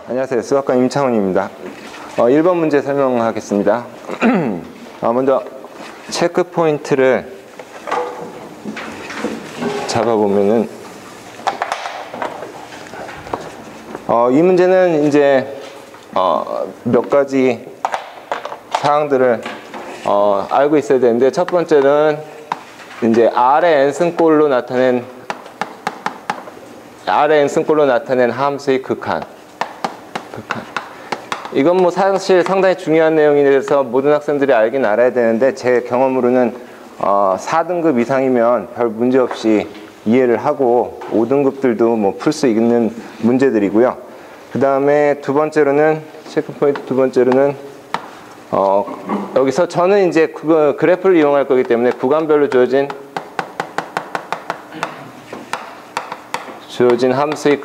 안녕하세요. 수학과 임창훈입니다. 1번 문제 설명하겠습니다. 먼저 체크 포인트를 잡아보면은 이 문제는 이제 몇 가지 사항들을 알고 있어야 되는데, 첫 번째는 이제 R의 n승꼴로 나타낸 함수의 극한. 이건 뭐 사실 상당히 중요한 내용이라서 모든 학생들이 알긴 알아야 되는데, 제 경험으로는 4등급 이상이면 별 문제 없이 이해를 하고 5등급들도 뭐 풀 수 있는 문제들이고요. 그 다음에 두 번째로는 체크포인트 두 번째로는 여기서 저는 이제 그래프를 이용할 거기 때문에 구간별로 주어진 함수의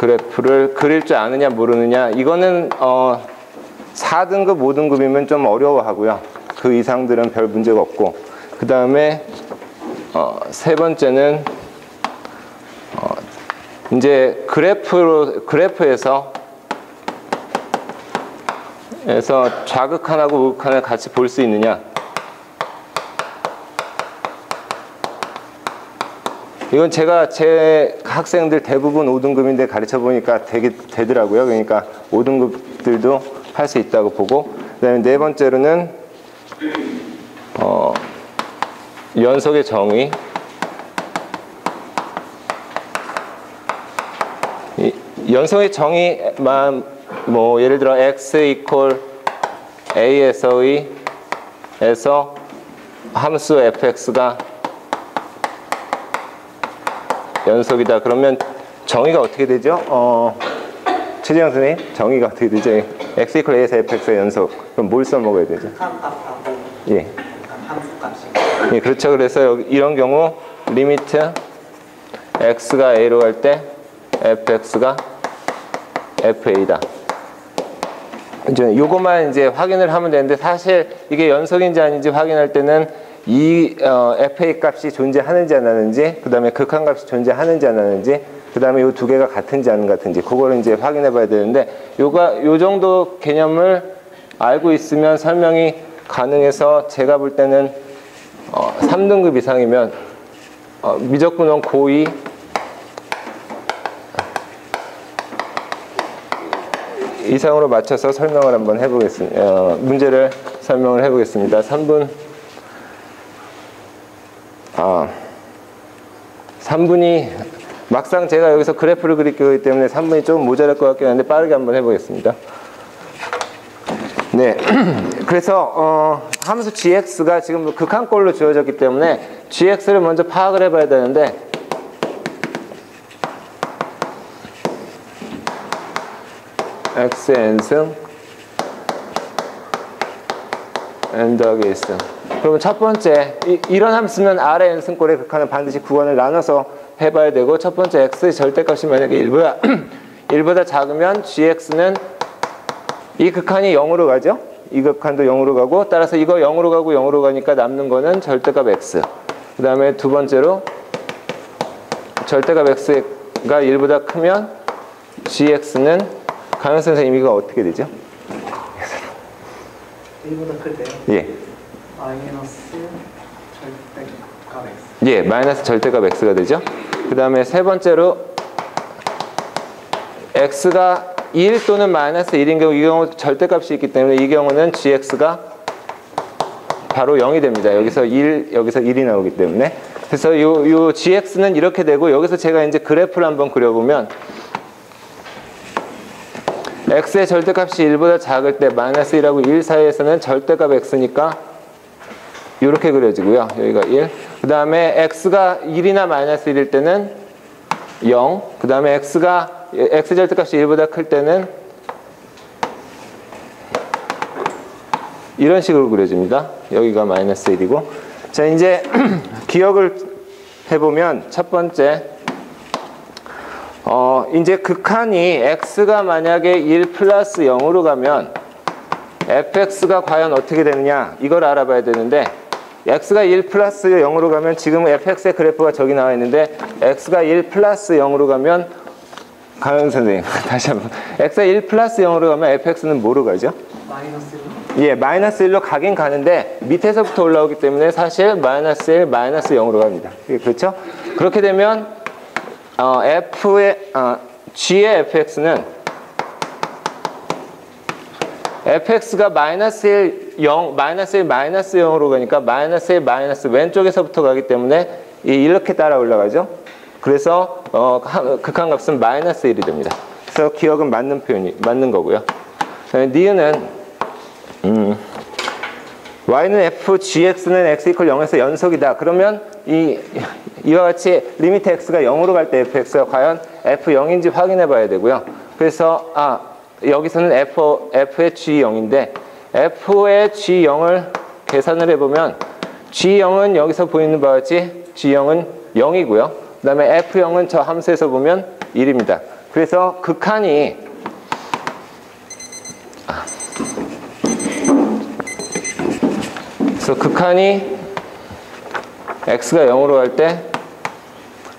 그래프를 그릴 줄 아느냐 모르느냐, 이거는 4등급 5등급이면 좀 어려워하고요. 그 이상들은 별 문제가 없고, 그 다음에 세 번째는 이제 그래프에서 좌극한하고 우극한을 같이 볼 수 있느냐. 이건 제가 제 학생들 대부분 5등급인데 가르쳐 보니까 되더라고요. 그러니까 5등급들도 할 수 있다고 보고, 그 다음에 네 번째로는 연속의 정의. 연속의 정의만 뭐 예를 들어 x 이퀄 a에서 함수 fx가 연속이다. 그러면 정의가 어떻게 되죠? 최재형 선생님, 정의가 어떻게 되죠? x 이퀄 a에서 fx의 연속. 그럼 뭘 써먹어야 되죠? 예. 예, 그렇죠. 그래서 이런 경우 리미트 x가 a로 갈 때 fx가 fa다. 이제 요것만 이제 확인을 하면 되는데, 사실 이게 연속인지 아닌지 확인할 때는 이 fa 값이 존재하는지 안 하는지, 그 다음에 극한 값이 존재하는지 안 하는지, 그 다음에 요 두 개가 같은지 안 같은지, 그거를 이제 확인해 봐야 되는데, 요 정도 개념을 알고 있으면 설명이 가능해서, 제가 볼 때는 3등급 이상이면 미적분원 고2 이상으로 맞춰서 설명을 한번 해보겠습니다. 문제를 설명을 해보겠습니다. 3분이 막상 제가 여기서 그래프를 그릴 거기 때문에 3분이 좀 모자랄 것 같긴 한데, 빠르게 한번 해보겠습니다. 네, 그래서 함수 gx가 지금 극한꼴로 주어졌기 때문에 gx를 먼저 파악을 해봐야 되는데, x의 n승 n 더하기 1승. 그러면 첫 번째, 이런 함수면 R의 n승꼴의 극한은 반드시 구간을 나눠서 해봐야 되고, 첫 번째 x의 절대값이 만약에 1보다 작으면 gx는 이 극한이 0으로 가죠. 이 극한도 0으로 가고, 따라서 이거 0으로 가고 0으로 가니까 남는 거는 절대값 x. 그 다음에 두 번째로 절대값 x가 1보다 크면 gx는 강현 선생님 이거 어떻게 되죠? 1보다 클 때요? 예. 마이너스 절대값 x. 예, 마이너스 절대값 x가 되죠. 그 다음에 세 번째로 x가 1 또는 마이너스 1인 경우, 이 경우 절대값이 있기 때문에 이 경우는 gx가 바로 0이 됩니다. 여기서 1이 나오기 때문에. 그래서 요 gx는 이렇게 되고, 여기서 제가 이제 그래프를 한번 그려보면 x의 절대값이 1보다 작을 때 마이너스 1하고 1 사이에서는 절대값 x니까 이렇게 그려지고요. 여기가 1. 그 다음에 x가 1이나 마이너스 1일 때는 0. 그 다음에 x 절대값이 1보다 클 때는 이런 식으로 그려집니다. 여기가 마이너스 1이고. 자, 이제 기억을 해보면, 첫 번째, 이제 극한이 x가 만약에 1 플러스 0으로 가면 fx가 과연 어떻게 되느냐, 이걸 알아봐야 되는데, x가 1 플러스 0으로 가면 지금 fx의 그래프가 저기 나와 있는데 x가 1 플러스 0으로 가면 강현 선생님 다시 한번 x가 1 플러스 0으로 가면 fx는 뭐로 가죠? 마이너스 1. 예, 마이너스 1로 가긴 가는데 밑에서부터 올라오기 때문에 사실 마이너스 1, 마이너스 0으로 갑니다. 예, 그렇죠? 그렇게 되면 g의 fx는 fx가 마이너스 1, 0, 마이너스 1, 마이너스 0으로 가니까 마이너스 1, 마이너스 왼쪽에서부터 가기 때문에 이렇게 따라 올라가죠. 그래서 극한값은 마이너스 1이 됩니다. 그래서 기억은 맞는 거고요. 니은은 y는 f, gx는 x 이퀄 0에서 연속이다. 그러면 이와 같이 리미트 x가 0으로 갈 때 fx가 과연 f0인지 확인해 봐야 되고요. 그래서 여기서는 f의 g0인데 f의 g0을 계산을 해보면 g0은 여기서 보이는 바와 같이 g0은 0이고요. 그 다음에 f0은 저 함수에서 보면 1입니다. 그래서 극한이 x가 0으로 갈 때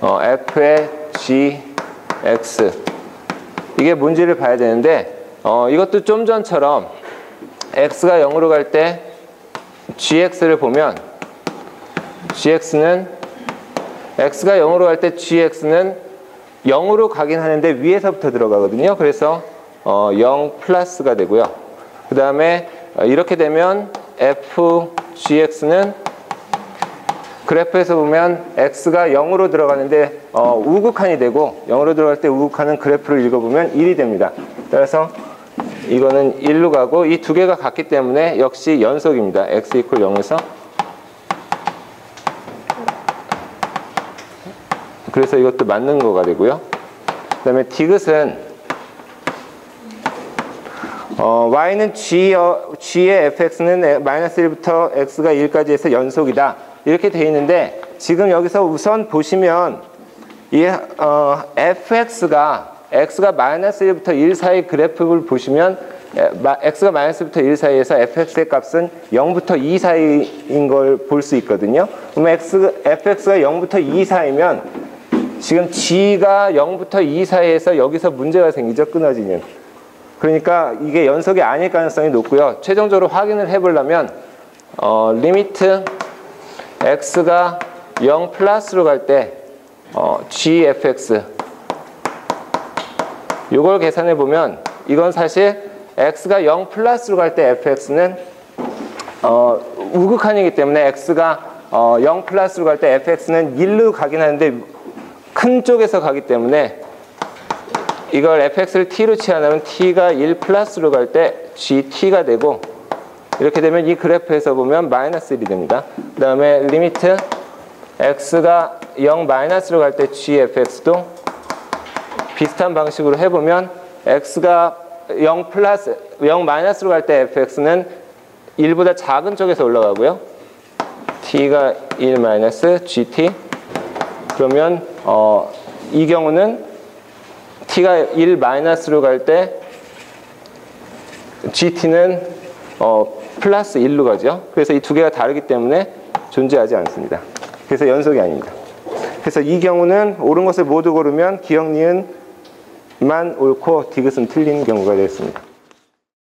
f의 gx 이게 뭔지를 봐야 되는데 이것도 좀 전처럼 x가 0으로 갈 때 gx를 보면 x가 0으로 갈 때 gx는 0으로 가긴 하는데 위에서부터 들어가거든요. 그래서 0 플러스가 되고요. 그 다음에 이렇게 되면 fgx는 그래프에서 보면 x가 0으로 들어가는데 우극한이 되고 0으로 들어갈 때 우극한은 그래프를 읽어보면 1이 됩니다. 따라서 이거는 1로 가고 이 두 개가 같기 때문에 역시 연속입니다. x 이퀄 0에서 그래서 이것도 맞는 거가 되고요. 그 다음에 디귿은 y는 g의 fx는 마이너스 1부터 x가 1까지 해서 연속이다. 이렇게 돼 있는데 지금 여기서 우선 보시면 이 fx가 x가 마이너스 1부터 1 사이 그래프를 보시면 x가 마이너스 1부터 1 사이에서 fx의 값은 0부터 2 사이인 걸 볼 수 있거든요. 그러면 fx가 0부터 2 사이면 지금 g가 0부터 2 사이에서 여기서 문제가 생기죠. 끊어지는. 그러니까 이게 연속이 아닐 가능성이 높고요. 최종적으로 확인을 해보려면 리미트 x가 0 플러스로 갈 때 gfx 이걸 계산해 보면 이건 사실 x가 0 플러스로 갈 때 fx는 우극한이기 때문에 x가 0 플러스로 갈 때 fx는 1로 가긴 하는데 큰 쪽에서 가기 때문에 이걸 fx를 t로 치환하면 t가 1 플러스로 갈 때 gt가 되고 이렇게 되면 이 그래프에서 보면 마이너스 1이 됩니다. 그 다음에 리미트 x가 0 마이너스로 갈 때 gfx도 비슷한 방식으로 해보면 x가 0 마이너스로 갈 때 fx는 1보다 작은 쪽에서 올라가고요. t가 1 마이너스 gt 그러면 이 경우는 t가 1 마이너스로 갈 때 gt는 플러스 1로 가죠. 그래서 이 두 개가 다르기 때문에 존재하지 않습니다. 그래서 연속이 아닙니다. 그래서 이 경우는 옳은 것을 모두 고르면 기억 니은만 옳고 디귿은 틀린 경우가 되겠습니다.